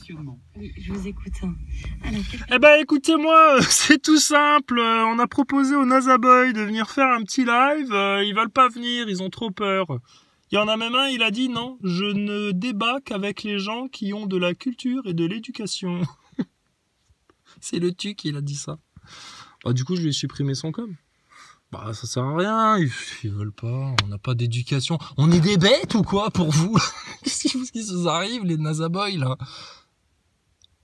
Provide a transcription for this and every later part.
questionnement. Oui, je vous écoute. Alors, Eh ben écoutez-moi, c'est tout simple. On a proposé aux NASA Boys de venir faire un petit live. Ils veulent pas venir, ils ont trop peur. Il y en a même un, il a dit non, je ne débat qu'avec les gens qui ont de la culture et de l'éducation. C'est le TUC qui a dit ça. Bah, du coup, je lui ai supprimé son com. Bah, ça sert à rien, ils veulent pas, on n'a pas d'éducation. On est des bêtes ou quoi pour vous? Qu'est-ce qui vous arrive, les NASA Boys, là?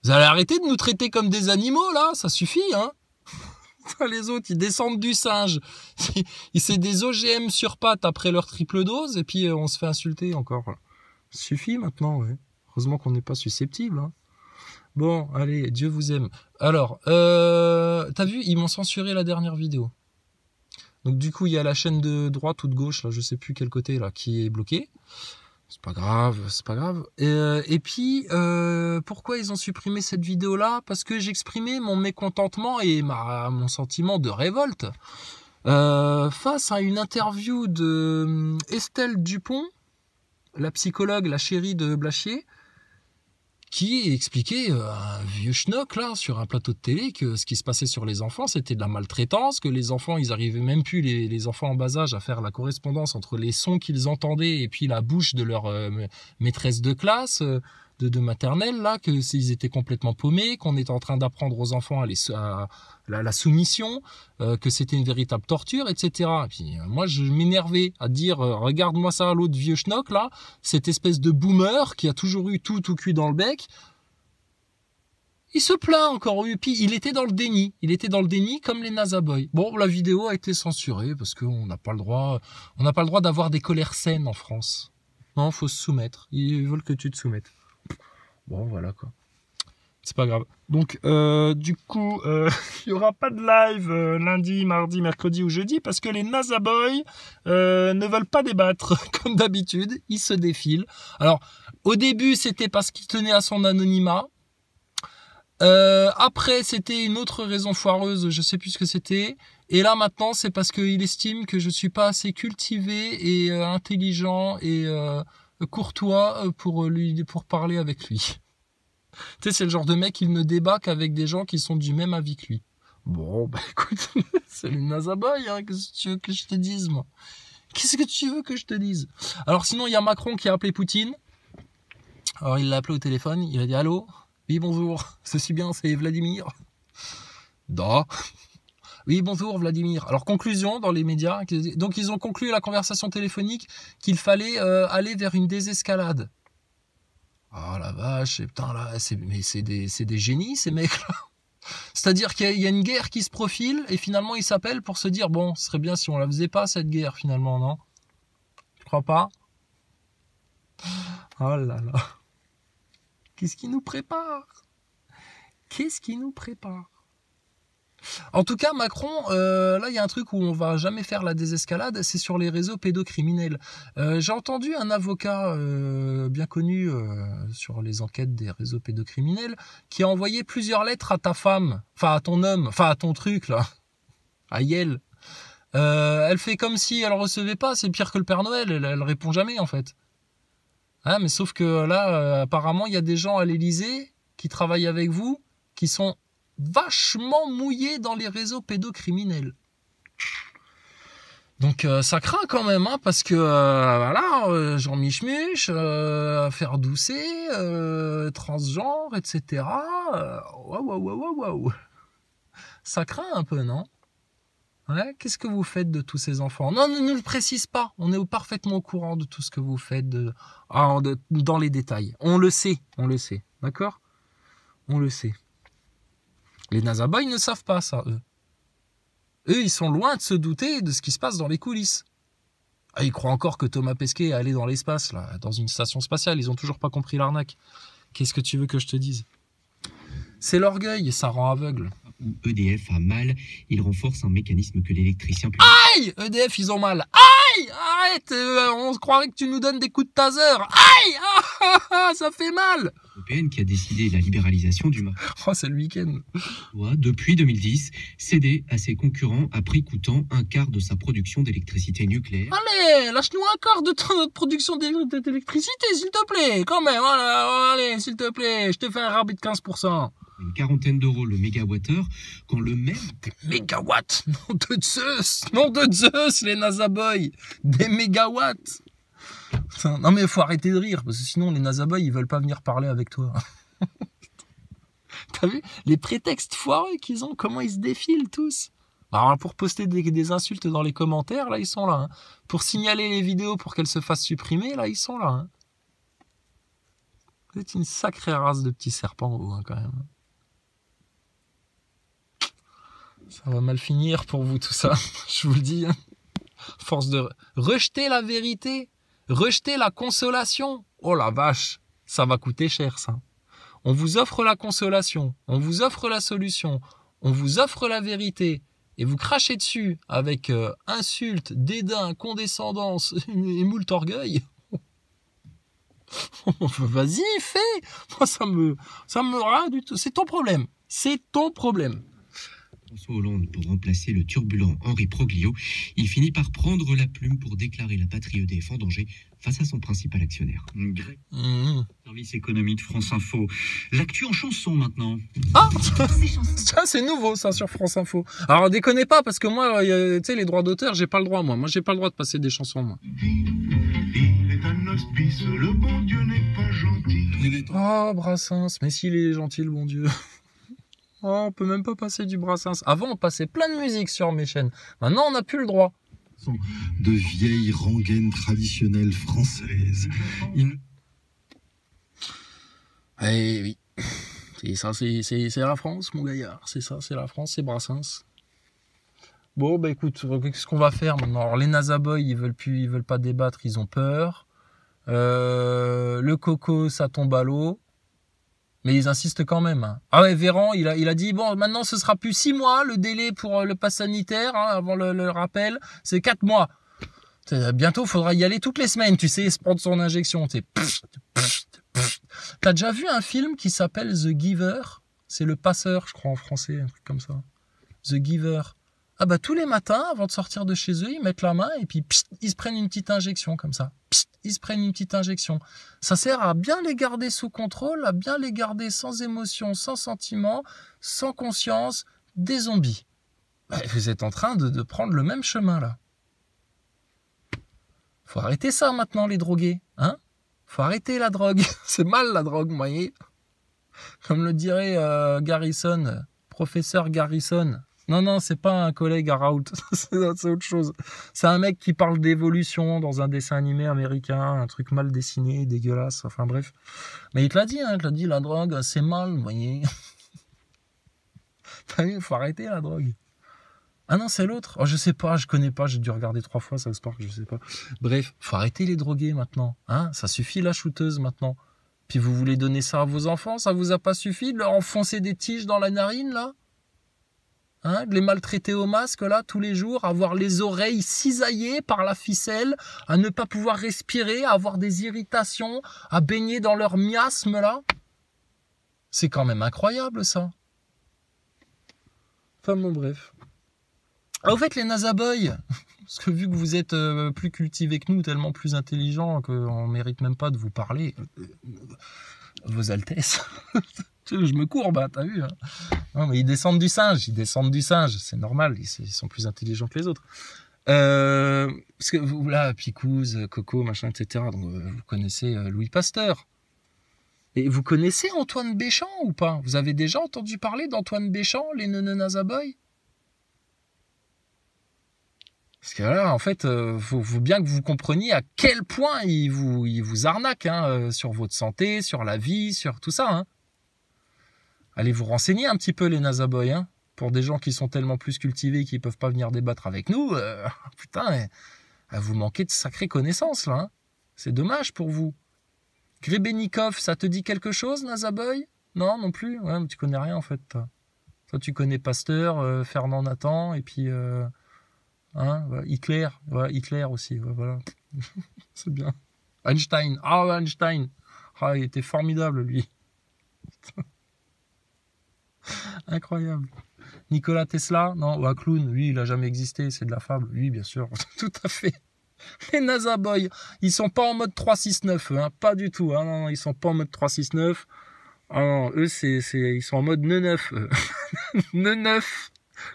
Vous allez arrêter de nous traiter comme des animaux, là? Ça suffit, hein? Les autres, ils descendent du singe. C'est des OGM sur pattes après leur triple dose, et puis on se fait insulter encore. Ça suffit maintenant, ouais. Heureusement qu'on n'est pas susceptible, hein. Bon, allez, Dieu vous aime. Alors, t'as vu, ils m'ont censuré la dernière vidéo. Donc du coup, il y a la chaîne de droite ou de gauche, là, je sais plus quel côté, là, qui est bloquée. C'est pas grave, c'est pas grave. Et puis, pourquoi ils ont supprimé cette vidéo-là? Parce que j'exprimais mon mécontentement et mon sentiment de révolte face à une interview de Estelle Dupont, la psychologue, la chérie de Blachier, qui expliquait un vieux schnock là sur un plateau de télé que ce qui se passait sur les enfants c'était de la maltraitance, que les enfants ils arrivaient même plus, les enfants en bas âge, à faire la correspondance entre les sons qu'ils entendaient et puis la bouche de leur maîtresse de classe de maternelle là, que ils étaient complètement paumés, qu'on était en train d'apprendre aux enfants à la soumission, que c'était une véritable torture, etc. Et puis moi je m'énervais à dire regarde-moi ça, l'autre vieux schnock là, cette espèce de boomer qui a toujours eu tout cuit dans le bec. Il se plaint encore, et puis il était dans le déni comme les NASA Boys. Bon, la vidéo a été censurée parce qu'on n'a pas le droit, d'avoir des colères saines en France. Non, faut se soumettre. Ils veulent que tu te soumettes. Bon, voilà quoi. C'est pas grave. Donc, du coup, il y aura pas de live lundi, mardi, mercredi ou jeudi parce que les NASA Boys ne veulent pas débattre comme d'habitude. Ils se défilent. Alors, au début, c'était parce qu'il tenait à son anonymat. Après, c'était une autre raison foireuse, je sais plus ce que c'était. Et là, maintenant, c'est parce qu'il estime que je suis pas assez cultivé et intelligent et courtois pour parler avec lui. Tu sais, c'est le genre de mec, il ne débat qu'avec des gens qui sont du même avis que lui. Bon, bah écoute, c'est le NASA Boy, hein, qu'est-ce que tu veux que je te dise, moi? Qu'est-ce que tu veux que je te dise? Alors sinon, il y a Macron qui a appelé Poutine. Alors il l'a appelé au téléphone, il a dit « Allô ? Oui, bonjour, ceci bien, c'est Vladimir. » Da. Oui, bonjour Vladimir. Alors conclusion dans les médias, donc ils ont conclu la conversation téléphonique qu'il fallait aller vers une désescalade. Ah la vache, putain là, c'est des génies ces mecs-là. C'est-à-dire qu'il y a une guerre qui se profile et finalement ils s'appellent pour se dire bon, ce serait bien si on la faisait pas cette guerre finalement, non? Tu crois pas? Oh là là. Qu'est-ce qui nous prépare? Qu'est-ce qui nous prépare? En tout cas, Macron, là, il y a un truc où on va jamais faire la désescalade, c'est sur les réseaux pédocriminels. J'ai entendu un avocat bien connu sur les enquêtes des réseaux pédocriminels qui a envoyé plusieurs lettres à ta femme, enfin à ton homme, enfin à ton truc, là, à Yel. Elle fait comme si elle recevait pas, c'est pire que le Père Noël, elle répond jamais, en fait. Hein, mais sauf que là, apparemment, il y a des gens à l'Élysée qui travaillent avec vous, qui sont vachement mouillés dans les réseaux pédocriminels. Donc ça craint quand même, hein, parce que voilà, Jean Michmuche, faire Doucet, transgenre, etc. Waouh. Ça craint un peu, non? Ouais, qu'est-ce que vous faites de tous ces enfants? Non, ne le précise pas. On est parfaitement au courant de tout ce que vous faites dans les détails. On le sait. D'accord? On le sait. Les NASA Boys ne savent pas ça, eux. Eux, ils sont loin de se douter de ce qui se passe dans les coulisses. Ah, ils croient encore que Thomas Pesquet est allé dans l'espace, là, dans une station spatiale. Ils ont toujours pas compris l'arnaque. Qu'est-ce que tu veux que je te dise? C'est l'orgueil, ça rend aveugle. Où EDF a mal, il renforce un mécanisme que l'électricien... Aïe! EDF, ils ont mal. Aïe! Aïe! Arrête! On se croirait que tu nous donnes des coups de taser. Aïe! Ça fait mal! Européenne qui a décidé la libéralisation du marché Oh, c'est le week-end. doit, depuis 2010, céder à ses concurrents à prix coûtant un quart de sa production d'électricité nucléaire. Allez, lâche-nous un quart de notre production d'électricité, s'il te plaît. Quand même, voilà, allez, s'il te plaît. Je te fais un rabais de 15%. Une quarantaine d'euros le mégawattheure, quand le même... Des mégawatts! Nom de Zeus! Nom de Zeus, les NASA Boys! Des mégawatts! Putain, non mais il faut arrêter de rire, parce que sinon les NASA Boys, ils veulent pas venir parler avec toi. T'as vu les prétextes foireux qu'ils ont, comment ils se défilent tous? Alors pour poster des insultes dans les commentaires, là ils sont là. Hein. Pour signaler les vidéos pour qu'elles se fassent supprimer, là ils sont là. Hein. Vous êtes une sacrée race de petits serpents, vous, hein, quand même. Ça va mal finir pour vous tout ça, je vous le dis. Hein. Force de rejeter la vérité, rejeter la consolation. Oh la vache, ça va coûter cher ça. On vous offre la consolation, on vous offre la solution, on vous offre la vérité, et vous crachez dessus avec insultes, dédain, condescendance et moult orgueil. Vas-y, fais. Moi ça me rend du tout. C'est ton problème. C'est ton problème. François Hollande pour remplacer le turbulent Henri Proglio, il finit par prendre la plume pour déclarer la patrie EDF en danger face à son principal actionnaire. Service économie de France Info. L'actu en chanson maintenant. Ah, ça c'est nouveau ça sur France Info. Alors déconnez pas parce que moi, tu sais, les droits d'auteur, j'ai pas le droit moi. Moi j'ai pas le droit de passer des chansons moi. Il est un hospice, le bon Dieu n'est pas gentil. Oh Brassens, mais s'il est gentil le bon Dieu. Oh, on peut même pas passer du Brassens. Avant, on passait plein de musique sur mes chaînes. Maintenant, on n'a plus le droit. De vieilles rengaines traditionnelles françaises. Eh oui. C'est ça, c'est la France, mon gaillard. C'est ça, c'est la France, c'est Brassens. Bon, bah écoute, qu'est-ce qu'on va faire maintenant? Alors, les NASA Boys, ils veulent pas débattre, ils ont peur. Le coco, ça tombe à l'eau. Mais ils insistent quand même. Hein. Ah ouais, Véran, il a dit, bon, maintenant ce sera plus 6 mois, le délai pour le pass sanitaire, hein, avant le rappel, c'est 4 mois. Bientôt, il faudra y aller toutes les semaines, tu sais, se prendre son injection. T'as déjà vu un film qui s'appelle The Giver? C'est le passeur, je crois, en français, un truc comme ça. The Giver. Ah bah tous les matins, avant de sortir de chez eux, ils mettent la main et puis ils se prennent une petite injection comme ça. Ils se prennent une petite injection. Ça sert à bien les garder sous contrôle, à bien les garder sans émotion, sans sentiment, sans conscience, des zombies. Bah, vous êtes en train de prendre le même chemin là. Faut arrêter ça maintenant les drogués, hein? Faut arrêter la drogue. C'est mal la drogue, vous voyez. Comme le dirait Garrison, professeur Garrison. Non, c'est pas un collègue à Raoult, c'est autre chose. C'est un mec qui parle d'évolution dans un dessin animé américain, un truc mal dessiné, dégueulasse, enfin bref. Mais il te l'a dit, la drogue, c'est mal, vous voyez. T'as vu, il faut arrêter la drogue. Ah non, c'est l'autre. Oh, je sais pas, je connais pas, j'ai dû regarder 3 fois South Park, je sais pas. Bref, faut arrêter les drogués maintenant, hein. Ça suffit la shooteuse maintenant. Puis vous voulez donner ça à vos enfants, ça vous a pas suffi de leur enfoncer des tiges dans la narine, là? Hein, de les maltraiter au masque, là, tous les jours, avoir les oreilles cisaillées par la ficelle, à ne pas pouvoir respirer, à avoir des irritations, à baigner dans leur miasme, là. C'est quand même incroyable, ça. Enfin, bon, bref. Ah, au fait, les NASA Boys, parce que vu que vous êtes plus cultivés que nous, tellement plus intelligents, qu'on mérite même pas de vous parler, vos Altesses... Je me courbe, hein, t'as vu hein. Non, mais ils descendent du singe, c'est normal, ils sont plus intelligents que les autres. Parce que vous, là, Picouz, Coco, machin, etc., donc, vous connaissez Louis Pasteur. Et vous connaissez Antoine Béchamp ou pas? Vous avez déjà entendu parler d'Antoine Béchamp, les NASA Boys? Parce que là, en fait, faut bien que vous compreniez à quel point ils vous arnaquent hein, sur votre santé, sur la vie, sur tout ça, hein. Allez vous renseigner un petit peu les NASA Boys, hein, pour des gens qui sont tellement plus cultivés qu'ils peuvent pas venir débattre avec nous. Putain, vous manquez de sacrées connaissances là. Hein. C'est dommage pour vous. Grebennikov, ça te dit quelque chose, NASA Boy? Non plus. Ouais, mais tu connais rien en fait. Toi tu connais Pasteur, Fernand Nathan et puis Hein, voilà. Hitler, voilà, Hitler aussi, voilà. C'est bien. Einstein, Einstein. Ah, il était formidable, lui. Incroyable. Nikola Tesla, non, ou un clown, lui, il a jamais existé, c'est de la fable. Oui, bien sûr, tout à fait. Les NASA Boys, ils sont pas en mode 369, hein, pas du tout. Hein, non, ils sont pas en mode 369. Ah non, eux, ils sont en mode neuf. Neuf.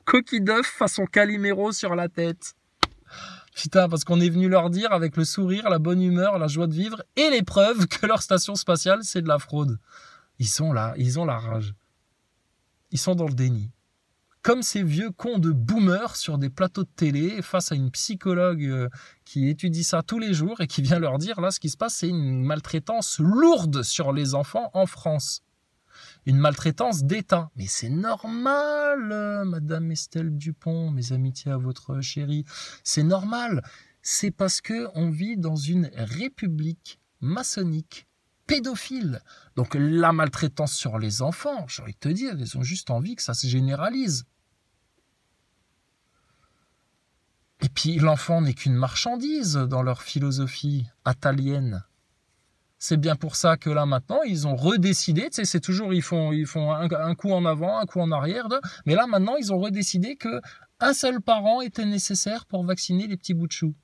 Coquille d'œuf façon Calimero sur la tête. Putain, parce qu'on est venu leur dire avec le sourire, la bonne humeur, la joie de vivre et les preuves que leur station spatiale, c'est de la fraude. Ils sont là, ils ont la rage. Ils sont dans le déni. Comme ces vieux cons de boomers sur des plateaux de télé face à une psychologue qui étudie ça tous les jours et qui vient leur dire, là, ce qui se passe, c'est une maltraitance lourde sur les enfants en France. Une maltraitance d'État. Mais c'est normal, Madame Estelle Dupont, mes amitiés à votre chérie. C'est normal. C'est parce que on vit dans une république maçonnique, pédophile. Donc la maltraitance sur les enfants, j'ai envie de te dire, ils ont juste envie que ça se généralise. Et puis l'enfant n'est qu'une marchandise dans leur philosophie attalienne. C'est bien pour ça que là maintenant ils ont redécidé, tu sais, c'est toujours ils font un coup en avant, un coup en arrière, mais là maintenant ils ont redécidé que un seul parent était nécessaire pour vacciner les petits bouts de chou.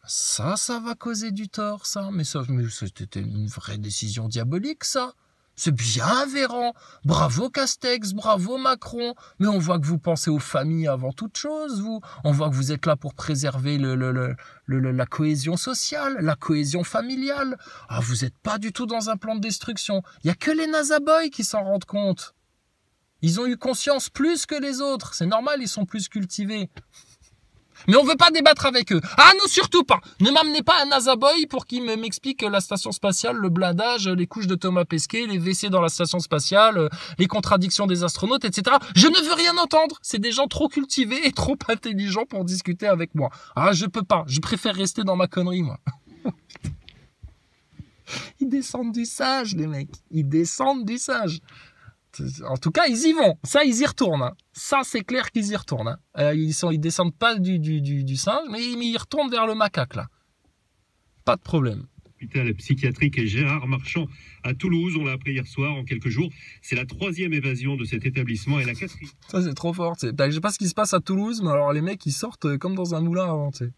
Ça va causer du tort, ça. Mais c'était une vraie décision diabolique, ça. C'est bien Véran. Bravo Castex, bravo Macron. Mais on voit que vous pensez aux familles avant toute chose, vous. On voit que vous êtes là pour préserver la cohésion sociale, la cohésion familiale. Ah, vous n'êtes pas du tout dans un plan de destruction. Il n'y a que les NASA Boys qui s'en rendent compte. Ils ont eu conscience plus que les autres. C'est normal, ils sont plus cultivés. Mais on veut pas débattre avec eux. Ah non, surtout pas. Ne m'amenez pas un NASA Boy pour qu'il m'explique la station spatiale, le blindage, les couches de Thomas Pesquet, les WC dans la station spatiale, les contradictions des astronautes, etc. Je ne veux rien entendre. C'est des gens trop cultivés et trop intelligents pour discuter avec moi. Ah, je peux pas. Je préfère rester dans ma connerie, moi. Ils descendent du sage, les mecs. Ils descendent du sage. En tout cas, ils y vont. Ça, ils y retournent. Hein. Ça, c'est clair qu'ils y retournent. Hein. Ils descendent pas du singe, mais ils retournent vers le macaque, là. Pas de problème. L'hôpital psychiatrique Gérard Marchand à Toulouse, on l'a appris hier soir, en quelques jours. C'est la 3e évasion de cet établissement et la 4e. Ça, c'est trop fort. Je sais pas ce qui se passe à Toulouse, mais alors les mecs, ils sortent comme dans un moulin avant, tu sais.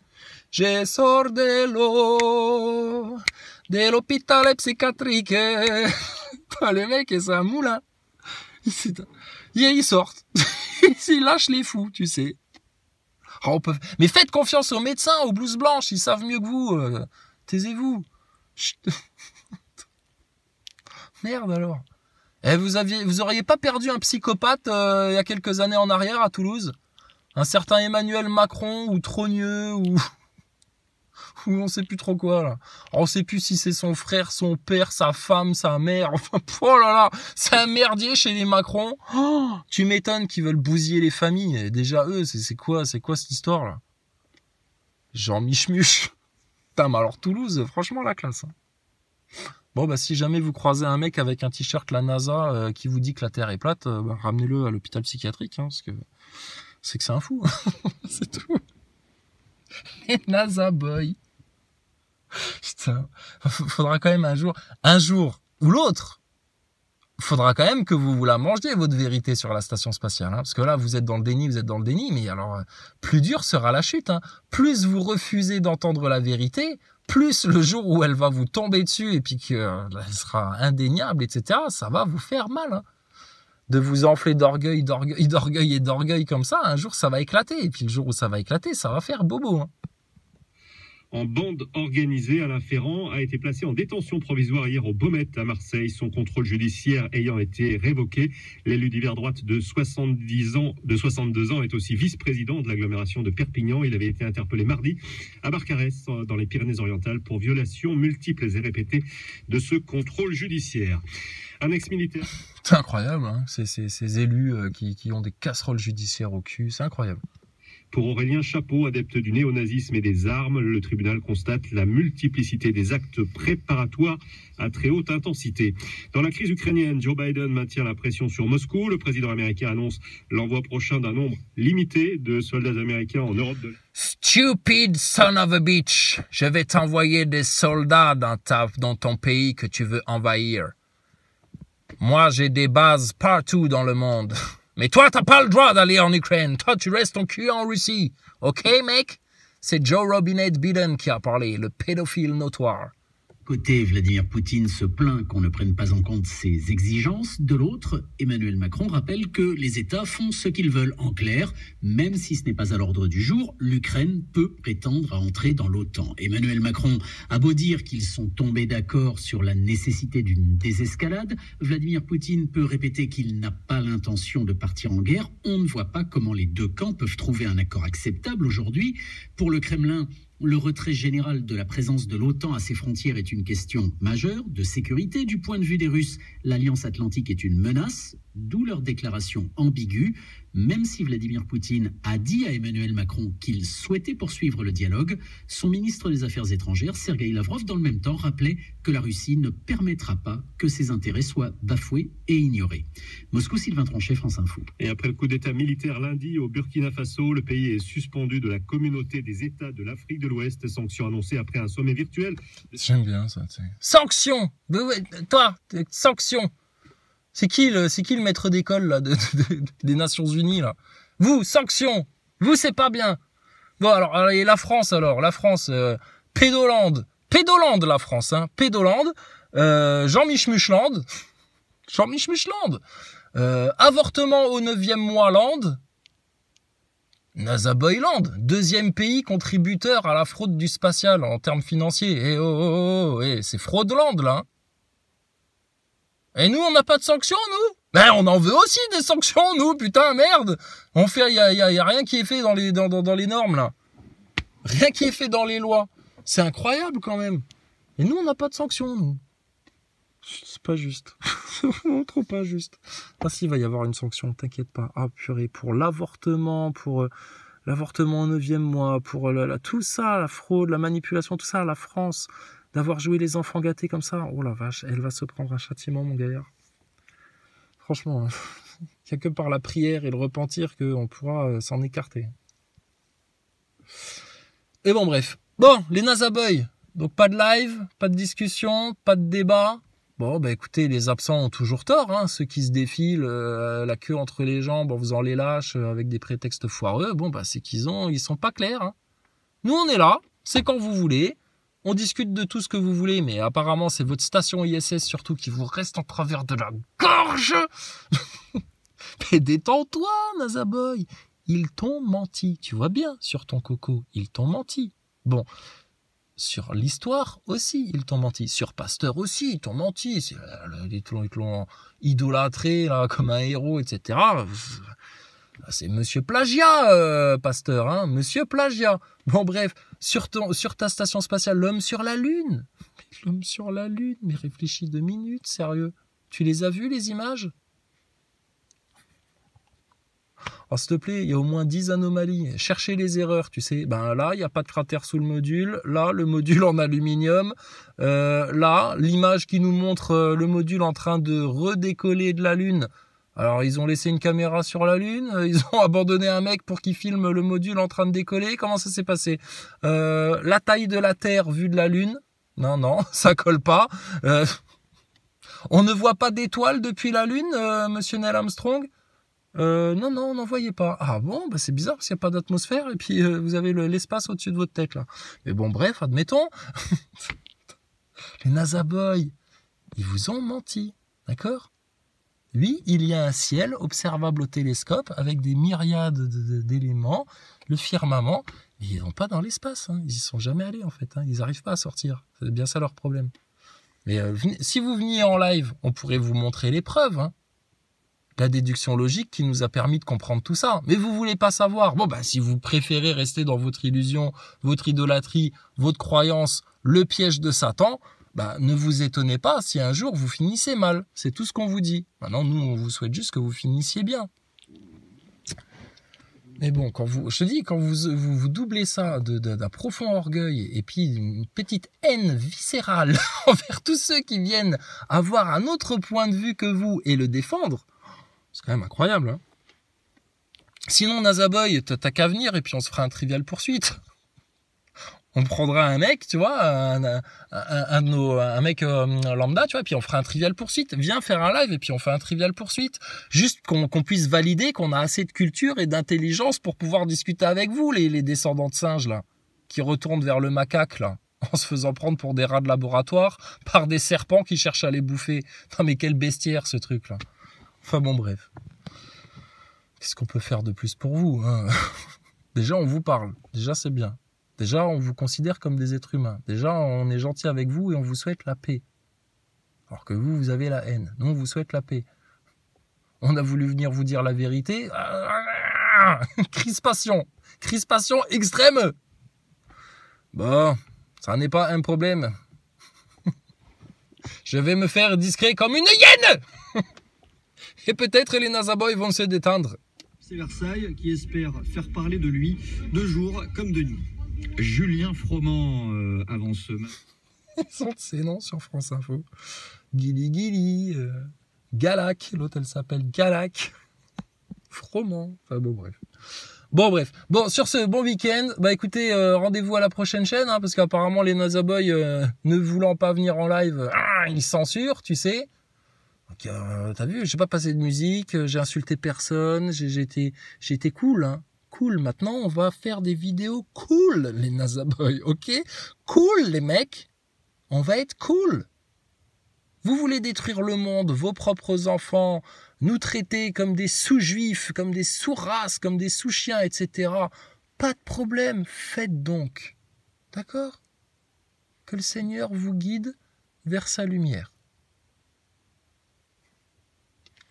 Je sors de l'eau, de l'hôpital psychiatrique. Les mecs, c'est un moulin. Ils sortent. Ils lâchent les fous, tu sais. Oh, mais faites confiance aux médecins, aux blouses blanches, ils savent mieux que vous. Taisez-vous. Merde alors. Vous auriez pas perdu un psychopathe il y a quelques années en arrière à Toulouse? Un certain Emmanuel Macron ou Trogneux ou on sait plus trop quoi là. On sait plus si c'est son frère, son père, sa femme, sa mère. Enfin, oh là là, c'est un merdier chez les Macron. Oh, tu m'étonnes qu'ils veulent bousiller les familles. Et déjà eux, c'est quoi cette histoire là? Jean Michmuche. Putain, mais alors Toulouse, franchement la classe. Hein. Bon bah si jamais vous croisez un mec avec un t-shirt la NASA qui vous dit que la Terre est plate, ramenez-le à l'hôpital psychiatrique, hein, parce que c'est un fou. C'est tout. Les NASA Boys. Putain, faudra quand même un jour ou l'autre, faudra quand même que vous la mangiez votre vérité sur la station spatiale, hein, parce que là vous êtes dans le déni, mais alors plus dur sera la chute, hein. Plus vous refusez d'entendre la vérité, plus le jour où elle va vous tomber dessus et puis qu'elle sera indéniable, etc., ça va vous faire mal, hein. De vous enfler d'orgueil comme ça, un jour ça va éclater, et puis le jour où ça va éclater, ça va faire bobo, hein. En bande organisée, Alain Ferrand a été placé en détention provisoire hier au Baumette à Marseille, son contrôle judiciaire ayant été révoqué. L'élu d'hiver droite de 62 ans est aussi vice-président de l'agglomération de Perpignan. Il avait été interpellé mardi à Barcarès, dans les Pyrénées-Orientales, pour violations multiples et répétées de ce contrôle judiciaire. Un ex-militaire. C'est incroyable, hein, ces élus qui ont des casseroles judiciaires au cul, c'est incroyable. Pour Aurélien Chapeau, adepte du néonazisme et des armes, le tribunal constate la multiplicité des actes préparatoires à très haute intensité. Dans la crise ukrainienne, Joe Biden maintient la pression sur Moscou. Le président américain annonce l'envoi prochain d'un nombre limité de soldats américains en Europe de l'Est. Stupid son of a bitch, je vais t'envoyer des soldats dans ton pays que tu veux envahir. Moi, j'ai des bases partout dans le monde. Mais toi, t'as pas le droit d'aller en Ukraine. Toi, tu restes ton cul en Russie. Ok, mec? C'est Joe Robinette Biden qui a parlé, le pédophile notoire. Côté, Vladimir Poutine se plaint qu'on ne prenne pas en compte ses exigences. De l'autre, Emmanuel Macron rappelle que les États font ce qu'ils veulent. En clair, même si ce n'est pas à l'ordre du jour, l'Ukraine peut prétendre à entrer dans l'OTAN. Emmanuel Macron a beau dire qu'ils sont tombés d'accord sur la nécessité d'une désescalade, Vladimir Poutine peut répéter qu'il n'a pas l'intention de partir en guerre. On ne voit pas comment les deux camps peuvent trouver un accord acceptable aujourd'hui. Pour le Kremlin, le retrait général de la présence de l'OTAN à ses frontières est une question majeure de sécurité. Du point de vue des Russes, l'Alliance Atlantique est une menace, d'où leur déclaration ambiguë. Même si Vladimir Poutine a dit à Emmanuel Macron qu'il souhaitait poursuivre le dialogue, son ministre des Affaires étrangères, Sergueï Lavrov, dans le même temps, rappelait que la Russie ne permettra pas que ses intérêts soient bafoués et ignorés. Moscou, Sylvain Tronchet, France Info. Et après le coup d'état militaire lundi au Burkina Faso, le pays est suspendu de la communauté des États de l'Afrique de l'Ouest. Sanctions annoncées après un sommet virtuel. J'aime bien ça. Sanctions. Toi, sanctions. C'est qui le maître d'école là des Nations Unies là? Vous, sanctions. Vous, c'est pas bien. Bon alors, et la France alors, Pédolande la France, hein, Pédolande, Jean-Mich-Muchland, avortement au 9e mois land, Nazaboyland, 2e pays contributeur à la fraude du spatial en termes financiers. C'est fraudeland là. Hein. Et nous, on n'a pas de sanctions, nous? Ben, on en veut aussi des sanctions, nous, putain, merde! Y a rien qui est fait dans les normes, là. Rien qui est fait dans les lois. C'est incroyable, quand même. Et nous, on n'a pas de sanctions, nous. C'est pas juste. C'est vraiment trop pas juste. Ah, si, il va y avoir une sanction, t'inquiète pas. Ah, purée, pour l'avortement, l'avortement au 9e mois, pour tout ça, la fraude, la manipulation, tout ça, la France, d'avoir joué les enfants gâtés comme ça. Oh la vache, elle va se prendre un châtiment, mon gaillard. Franchement, il n'y a que par la prière et le repentir qu'on pourra s'en écarter. Et bon, bref. Bon, les Nazaboys. Donc, pas de live, pas de discussion, pas de débat. Bon, bah écoutez, les absents ont toujours tort, hein. Ceux qui se défilent la queue entre les jambes en faisant les lâches avec des prétextes foireux, bon, bah c'est ils sont pas clairs. Hein. Nous, on est là, c'est quand vous voulez. On discute de tout ce que vous voulez, mais apparemment, c'est votre station ISS surtout qui vous reste en travers de la gorge. Mais détends-toi, Nazaboy. Ils t'ont menti. Tu vois bien, sur ton coco, ils t'ont menti. Bon, sur l'histoire aussi, ils t'ont menti. Sur Pasteur aussi, ils t'ont menti. Ils l'ont idolâtré là, comme un héros, etc. C'est Monsieur Plagiat, Pasteur, hein, Monsieur Plagiat. Bon, bref, sur ta station spatiale, l'homme sur la Lune. L'homme sur la Lune, mais réfléchis 2 minutes, sérieux. Tu les as vus, les images? Alors, s'il te plaît, il y a au moins 10 anomalies. Cherchez les erreurs, tu sais. Ben là, il n'y a pas de cratère sous le module. Là, le module en aluminium. Là, l'image qui nous montre le module en train de redécoller de la Lune. Alors, ils ont laissé une caméra sur la Lune, ils ont abandonné un mec pour qu'il filme le module en train de décoller. Comment ça s'est passé? La taille de la Terre vue de la Lune? Non, ça colle pas. On ne voit pas d'étoiles depuis la Lune, monsieur Neil Armstrong? Non, on n'en voyait pas. Ah bon, bah c'est bizarre parce qu'il n'y a pas d'atmosphère et puis vous avez l'espace au-dessus de votre tête là. Mais bon, bref, admettons. Les Nazaboys, ils vous ont menti, d'accord? Oui, il y a un ciel observable au télescope avec des myriades d'éléments, le firmament, mais ils vont pas dans l'espace, hein. Ils y sont jamais allés en fait, hein. Ils n'arrivent pas à sortir, c'est bien ça leur problème. Mais si vous veniez en live, on pourrait vous montrer les preuves, hein. La déduction logique qui nous a permis de comprendre tout ça. Mais vous voulez pas savoir. Bon, bah, si vous préférez rester dans votre illusion, votre idolâtrie, votre croyance, le piège de Satan, bah, ne vous étonnez pas si un jour vous finissez mal. C'est tout ce qu'on vous dit. Maintenant, nous, on vous souhaite juste que vous finissiez bien. Mais bon, je te dis, quand vous doublez ça d'un profond orgueil et puis une petite haine viscérale envers tous ceux qui viennent avoir un autre point de vue que vous et le défendre, c'est quand même incroyable. Hein. Sinon, Nazaboy, t'as qu'à venir et puis on se fera un Trivial Poursuite. On prendra un mec, tu vois, un mec lambda, tu vois, puis on fera un Trivial Poursuite. Viens faire un live et puis on fait un Trivial Poursuite. Juste qu'on puisse valider qu'on a assez de culture et d'intelligence pour pouvoir discuter avec vous, les descendants de singes, là, qui retournent vers le macaque, là, en se faisant prendre pour des rats de laboratoire par des serpents qui cherchent à les bouffer. Non mais quel bestiaire, ce truc-là. Enfin bon, bref. Qu'est-ce qu'on peut faire de plus pour vous, hein? Déjà, on vous parle. Déjà, c'est bien. Déjà, on vous considère comme des êtres humains. Déjà, on est gentil avec vous et on vous souhaite la paix. Alors que vous avez la haine. Nous, on vous souhaite la paix. On a voulu venir vous dire la vérité. Crispation. Crispation extrême. Bon, ça n'est pas un problème. Je vais me faire discret comme une hyène. Et peut-être les Nazaboys vont se détendre. C'est Versailles qui espère faire parler de lui de jour comme de nuit. Julien Froment avance. Ils sont de ces noms sur France Info. Guili, Galac, l'autre elle s'appelle Galac. Froment. Enfin bon, bref. Bon, sur ce, bon week-end. Bah écoutez, rendez-vous à la prochaine chaîne, hein, parce qu'apparemment les Nazaboys, ne voulant pas venir en live, ils censurent, tu sais. Donc, t'as vu, j'ai pas passé de musique, j'ai insulté personne, j'ai été cool, hein. Cool, maintenant on va faire des vidéos cool, les Nazaboys, ok? Cool, les mecs, on va être cool. Vous voulez détruire le monde, vos propres enfants, nous traiter comme des sous-juifs, comme des sous-races, comme des sous-chiens, etc. Pas de problème, faites donc. D'accord? Que le Seigneur vous guide vers sa lumière.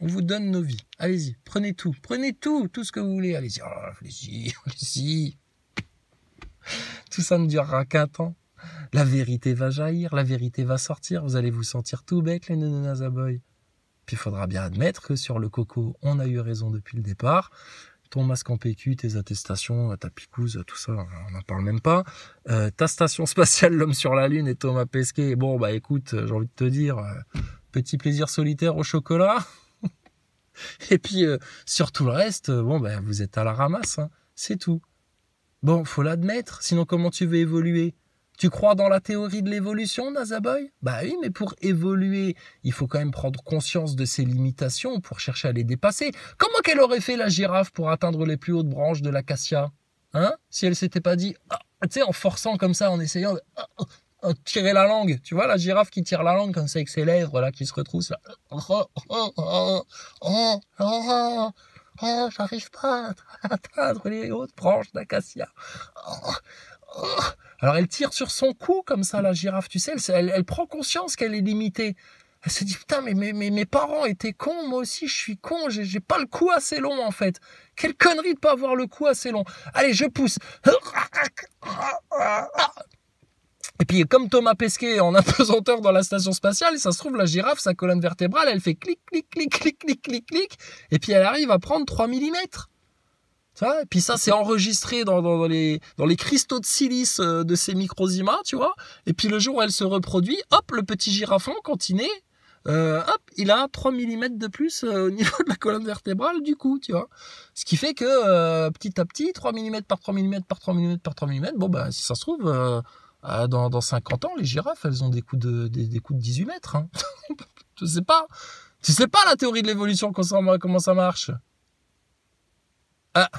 On vous donne nos vies. Allez-y, prenez tout ce que vous voulez. Allez-y, allez-y. Tout ça ne durera qu'un temps. La vérité va jaillir, la vérité va sortir. Vous allez vous sentir tout bête, les Nazaboys. Puis il faudra bien admettre que sur le coco, on a eu raison depuis le départ. Ton masque en PQ, tes attestations, ta picouse, tout ça, on n'en parle même pas. Ta station spatiale, l'homme sur la Lune et Thomas Pesquet. Bon, bah écoute, j'ai envie de te dire, petit plaisir solitaire au chocolat. Et puis, sur tout le reste, bon, ben, vous êtes à la ramasse, hein, c'est tout. Bon, faut l'admettre, sinon comment tu veux évoluer? Tu crois dans la théorie de l'évolution, Nazaboy? Bah oui, mais pour évoluer, il faut quand même prendre conscience de ses limitations pour chercher à les dépasser. Comment qu'elle aurait fait la girafe pour atteindre les plus hautes branches de l'acacia? Hein? Si elle s'était pas dit, tu sais, en forçant comme ça, en essayant de... tirer la langue, tu vois la girafe qui tire la langue comme ça avec ses lèvres là qui se retroussent là. J'arrive pas à atteindre les hautes branches d'acacia. Alors elle tire sur son cou comme ça la girafe, tu sais, elle prend conscience qu'elle est limitée. Elle se dit putain mais mes parents étaient cons, moi aussi je suis con, j'ai pas le cou assez long en fait. Quelle connerie de pas avoir le cou assez long. Allez je pousse. Et puis, comme Thomas Pesquet en apesanteur dans la station spatiale, ça se trouve, la girafe, sa colonne vertébrale, elle fait clic, clic, clic, clic, clic, clic, clic, et puis elle arrive à prendre 3 mm. Tu vois, et puis ça, c'est enregistré dans les cristaux de silice de ces microzymas, tu vois. Et puis le jour où elle se reproduit, hop, le petit girafon, quand il naît, hop, il a 3 mm de plus au niveau de la colonne vertébrale du coup, tu vois. Ce qui fait que, petit à petit, 3 mm par 3 mm par 3 mm par 3 mm, bon, bah, si ça se trouve... dans 50 ans, les girafes, elles ont des coups de 18 mètres. Hein. Tu sais pas la théorie de l'évolution, comment ça marche. Ah.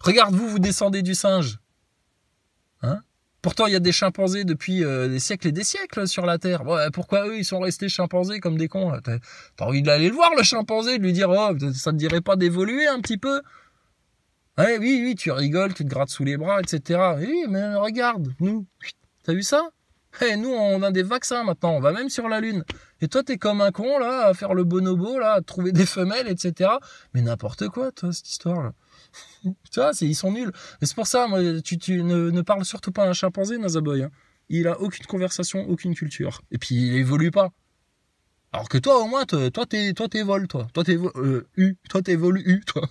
Regarde, vous descendez du singe. Hein? Pourtant, il y a des chimpanzés depuis des siècles et des siècles sur la Terre. Bon, pourquoi eux, ils sont restés chimpanzés comme des cons là? T'as envie d'aller le voir, le chimpanzé, de lui dire, oh, ça te dirait pas d'évoluer un petit peu? Ouais, oui, tu rigoles, tu te grattes sous les bras, etc. Oui, mais regarde, nous, t'as vu ça? Nous, on a des vaccins maintenant, on va même sur la Lune. Et toi, t'es comme un con, là, à faire le bonobo, là, à trouver des femelles, etc. Mais n'importe quoi, toi, cette histoire-là. Tu vois, ils sont nuls. Et c'est pour ça, moi, tu ne parles surtout pas à un chimpanzé, Nazaboy. Hein. Il a aucune conversation, aucune culture. Et puis, il évolue pas. Alors que toi, au moins, toi, t'évolues, toi. Toi, t'évolues U, toi.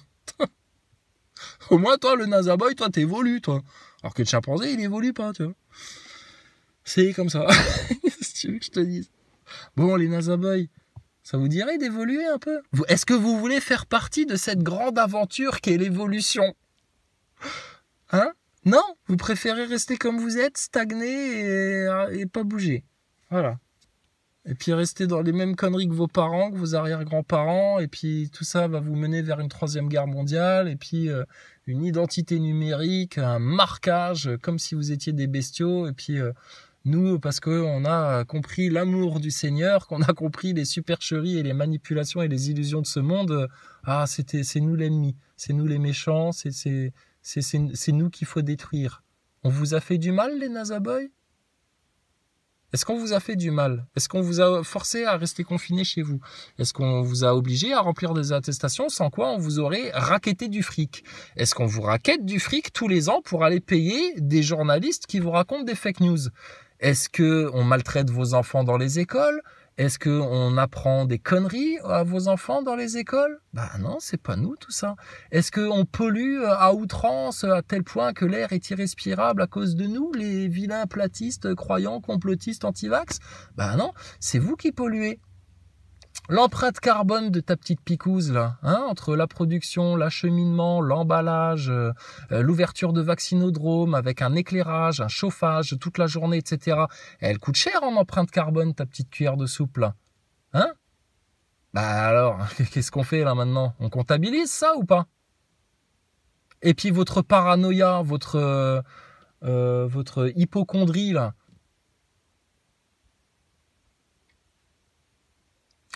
Au moins, toi, le Nazaboy, toi, t'évolues, toi. Alors que le chimpanzé, il évolue pas, tu vois. C'est comme ça. Si tu veux que je te dise. Bon, les Nazaboy, ça vous dirait d'évoluer un peu? Est-ce que vous voulez faire partie de cette grande aventure qu'est l'évolution? Hein? Non? Vous préférez rester comme vous êtes, stagner et pas bouger. Voilà. Et puis rester dans les mêmes conneries que vos parents, que vos arrière-grands-parents, et puis tout ça va vous mener vers une 3e guerre mondiale, et puis une identité numérique, un marquage, comme si vous étiez des bestiaux, et puis nous, parce qu'on a compris l'amour du Seigneur, qu'on a compris les supercheries et les manipulations et les illusions de ce monde, c'est nous l'ennemi, c'est nous les méchants, c'est nous qu'il faut détruire. On vous a fait du mal, les Nazaboy? Est-ce qu'on vous a fait du mal? Est-ce qu'on vous a forcé à rester confiné chez vous? Est-ce qu'on vous a obligé à remplir des attestations sans quoi on vous aurait racketté du fric? Est-ce qu'on vous rackette du fric tous les ans pour aller payer des journalistes qui vous racontent des fake news? Est-ce qu'on maltraite vos enfants dans les écoles? Est-ce qu'on apprend des conneries à vos enfants dans les écoles? Bah non, c'est pas nous tout ça. Est-ce qu'on pollue à outrance à tel point que l'air est irrespirable à cause de nous, les vilains platistes, croyants, complotistes, anti-vax? Bah non, c'est vous qui polluez. L'empreinte carbone de ta petite picouse là, hein, entre la production, l'acheminement, l'emballage, l'ouverture de vaccinodromes avec un éclairage, un chauffage toute la journée, etc. Elle coûte cher en empreinte carbone, ta petite cuillère de soupe là. Hein? Bah alors, qu'est-ce qu'on fait là maintenant? On comptabilise ça ou pas? Et puis votre paranoïa, votre hypocondrie là.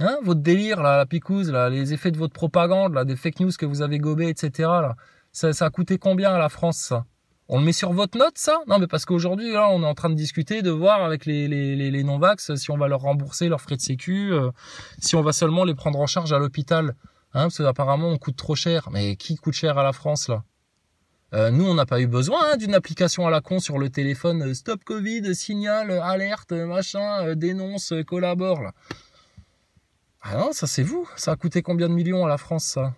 Hein, votre délire, là, la picouse, là, les effets de votre propagande, là, des fake news que vous avez gobés, etc. Là, ça a coûté combien à la France, ça? On le met sur votre note, ça? Non, mais parce qu'aujourd'hui, là, on est en train de discuter, de voir avec les non-vax si on va leur rembourser leurs frais de sécu, si on va seulement les prendre en charge à l'hôpital. Hein, parce qu'apparemment, on coûte trop cher. Mais qui coûte cher à la France, là? Nous, on n'a pas eu besoin d'une application à la con sur le téléphone. Stop Covid, signal, alerte, machin, dénonce, collabore, là. Ah non, ça c'est vous. Ça a coûté combien de millions à la France, ça?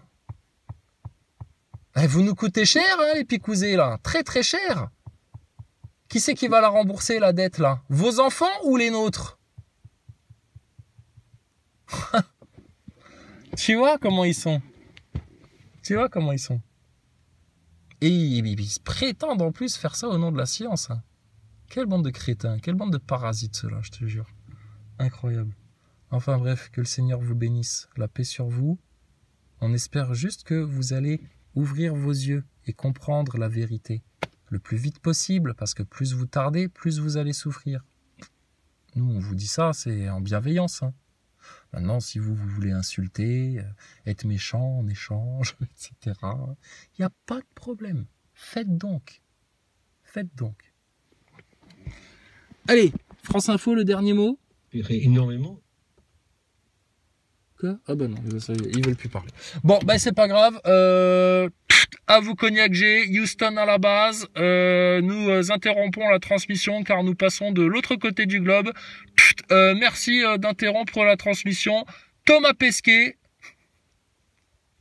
Vous nous coûtez cher, hein, les picousés, là. Très très cher. Qui c'est qui va la rembourser, la dette, là? Vos enfants ou les nôtres? Tu vois comment ils sont? Et ils se prétendent en plus faire ça au nom de la science. Hein. Quelle bande de crétins, quelle bande de parasites, ceux-là, je te jure. Incroyable. Enfin bref, que le Seigneur vous bénisse, la paix sur vous. On espère juste que vous allez ouvrir vos yeux et comprendre la vérité le plus vite possible, parce que plus vous tardez, plus vous allez souffrir. Nous, on vous dit ça, c'est en bienveillance. Hein. Maintenant, si vous voulez insulter, être méchant en échange, etc., il n'y a pas de problème. Faites donc. Allez, France Info, le dernier mot. Énormément. Quoi? Ah ben non, ils veulent plus parler. Bon, ben c'est pas grave. À vous Cognac G, Houston à la base. Nous interrompons la transmission car nous passons de l'autre côté du globe. Merci d'interrompre la transmission. Thomas Pesquet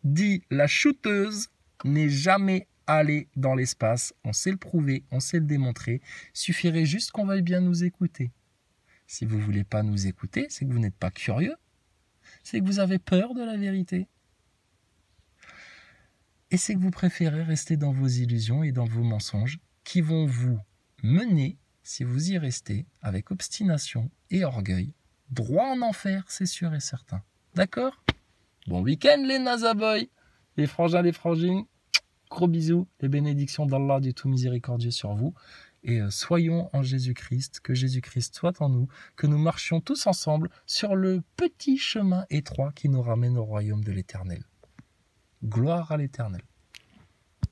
dit la shooteuse n'est jamais allée dans l'espace. On sait le prouver, on sait le démontrer. Suffirait juste qu'on veuille bien nous écouter. Si vous voulez pas nous écouter, c'est que vous n'êtes pas curieux. C'est que vous avez peur de la vérité. Et c'est que vous préférez rester dans vos illusions et dans vos mensonges qui vont vous mener, si vous y restez, avec obstination et orgueil, droit en enfer, c'est sûr et certain. D'accord? Bon week-end les Nazaboy, les frangins, les frangines. Gros bisous, les bénédictions d'Allah du tout miséricordieux sur vous. Et soyons en Jésus-Christ, que Jésus-Christ soit en nous, que nous marchions tous ensemble sur le petit chemin étroit qui nous ramène au royaume de l'Éternel. Gloire à l'Éternel.